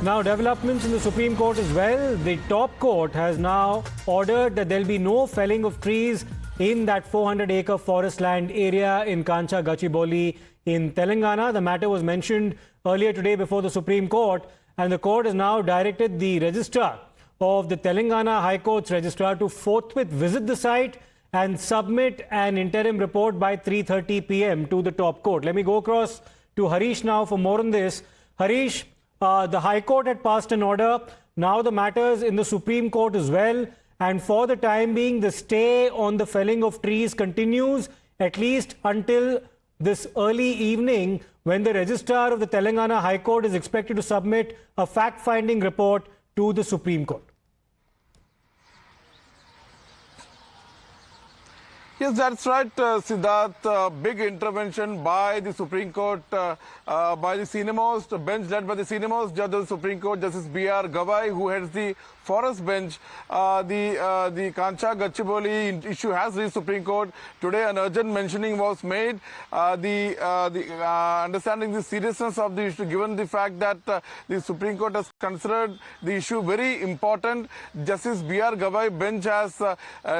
Now, developments in the Supreme Court as well. The top court has now ordered that there'll be no felling of trees in that 400-acre forest land area in Kancha Gachibowli in Telangana. The matter was mentioned earlier today before the Supreme Court, and the court has now directed the Registrar of the Telangana High Court's Registrar to forthwith visit the site and submit an interim report by 3:30 p.m. to the top court. Let me go across to Harish now for more on this. Harish, the High Court had passed an order. Now the matters in the Supreme Court as well. And for the time being, the stay on the felling of trees continues at least until this early evening, when the Registrar of the Telangana High Court is expected to submit a fact-finding report to the Supreme Court. Yes, that's right, Siddharth. Big intervention by the Supreme Court, by the senior-most bench led by the senior-most judge of the Supreme Court, Justice B.R. Gawai, who heads the forest bench. The Kancha Gachibowli issue has reached Supreme Court. Today, an urgent mentioning was made. Understanding the seriousness of the issue, given the fact that the Supreme Court has considered the issue very important, Justice B.R. Gawai bench has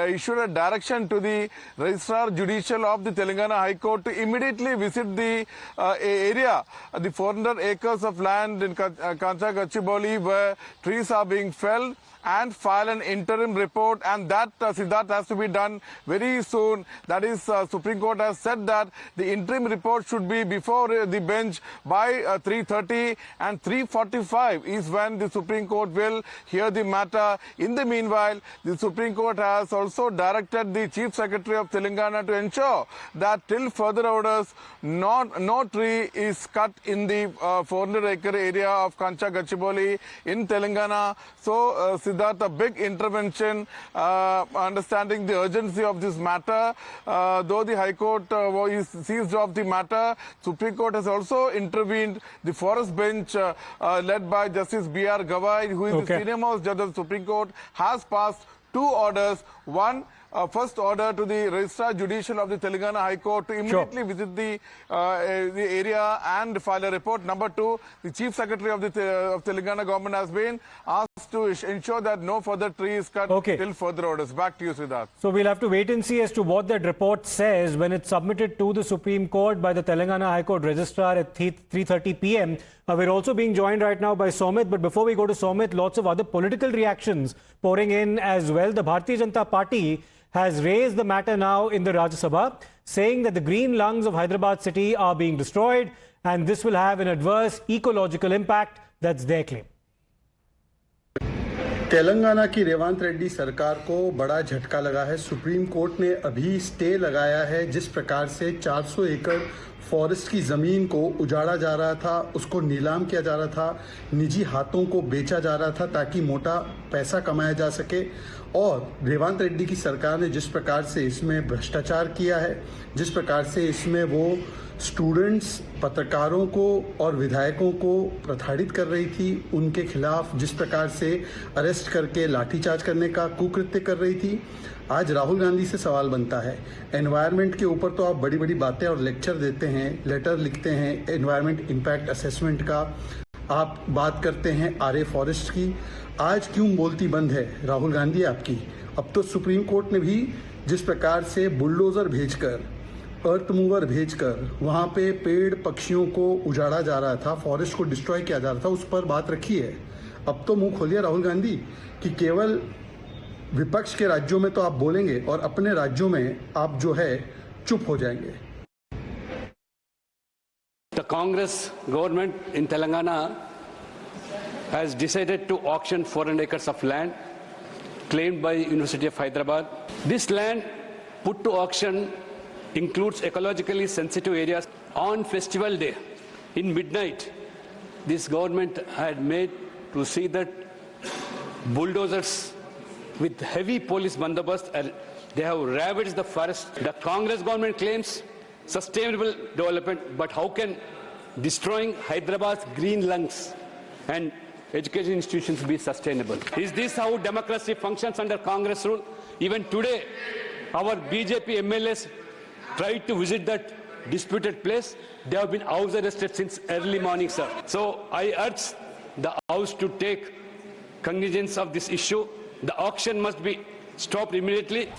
issued a direction to the Registrar Judicial of the Telangana High Court to immediately visit the area, the 400 acres of land in Kancha Gachibowli where trees are being felled, and file an interim report, and that, Siddharth, has to be done very soon. That is, Supreme Court has said that the interim report should be before the bench by 3:30, and 3:45 is when the Supreme Court will hear the matter. In the meanwhile, the Supreme Court has also directed the Chief Secretary of Telangana to ensure that till further orders, no tree is cut in the 400-acre area of Kancha Gachibowli in Telangana. So, Siddharth, a big intervention, understanding the urgency of this matter. Though the High Court is seized of the matter, Supreme Court has also intervened. The forest bench, led by Justice B.R. Gawai, who is the senior-most judge of the Supreme Court, has passed two orders. One, first order to the Registrar Judicial of the Telangana High Court to immediately visit the area and file a report. Number two, the Chief Secretary of the Telangana government has been asked to ensure that no further tree is cut till further orders. Back to you, Siddharth. So we'll have to wait and see as to what that report says when it's submitted to the Supreme Court by the Telangana High Court Registrar at 3:30 p.m. We're also being joined right now by Somit, but before we go to Somit, lots of other political reactions pouring in as well. The Bharatiya Janata Party has raised the matter now in the Rajya Sabha, saying that the green lungs of Hyderabad city are being destroyed and this will have an adverse ecological impact. That's their claim. Telangana की रेवंत रेड्डी सरकार को बड़ा झटका लगा है। Supreme court ने अभी stay लगाया है। जिस प्रकार से 400 एकड़ फॉरेस्ट की ज़मीन को उजाड़ा जा रहा था, उसको नीलाम किया जा रहा था, निजी हाथों को बेचा जा रहा था ताकि मोटा पैसा कमाया जा सके, और रेवंत रेड्डी की सरकार ने जिस प्रकार से इसमें भ्रष्टाचार किया है, जिस प्रकार से इसमें वो स्टूडेंट्स, पत्रकारों को और विधायकों को प्रताड़ित कर रही थी, उनके खिलाफ जिस प्रकार से अरेस्ट करके लाठीचार्ज करने का कुकृत्य कर रही थी, आज राहुल गांधी से सवाल बनता है। एनवायरनमेंट के ऊपर तो आप बड़ी बड़ी बातें और लेक्चर देते हैं, लेटर लिखते हैं एनवायरनमेंट इम्पैक्ट असेसमेंट का, आप बात करते हैं आरए फॉरेस्ट की, आज क्यों बोलती बंद है राहुल गांधी आपकी? अब तो सुप्रीम कोर्ट ने भी जिस प्रकार से बुलडोज़र भेजकर, अर्थ मूवर भेजकर वहाँ पे पेड़ पक्षियों को उजाड़ा जा रहा था, फॉरेस्ट को डिस्ट्रॉय किया जा रहा था, उस पर बात रखी है। अब तो मुंह खोलिए राहुल गांधी कि केवल विपक्ष के राज्यों में तो आप बोलेंगे और अपने राज्यों में आप जो है चुप हो जाएंगे। The Congress government in Telangana has decided to auction 400 acres of land claimed by University of Hyderabad. This land put to auction includes ecologically sensitive areas. On festival day, in midnight, this government had made to see that bulldozers with heavy police bandobast, they have ravaged the forest. The Congress government claims sustainable development, but how can destroying Hyderabad's green lungs and education institutions be sustainable? Is this how democracy functions under Congress rule? Even today, our BJP MLAs tried to visit that disputed place. They have been house arrested since early morning, sir. So I urge the House to take cognizance of this issue. The auction must be stopped immediately.